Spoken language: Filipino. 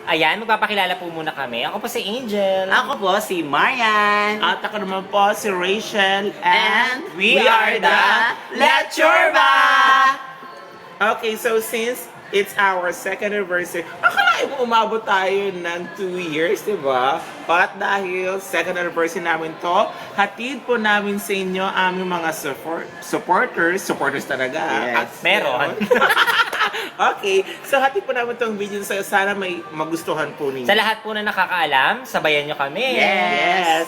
Ayan, magpapakilala po muna kami. Ako po si Angel. Ako po si Marian. At ako naman po si Rachel. And we are the Lechorba! Okay, so since it's our second anniversary, akalain mo umabot tayo ng 2 years, di ba? But dahil second anniversary namin to, hatid po namin sa inyo aming mga supporters talaga. Yes. Meron. Okay, so hatid po namin tong video sa sana may magustuhan po ninyo. Sa lahat po na nakakaalam, sabayan nyo kami. Yes!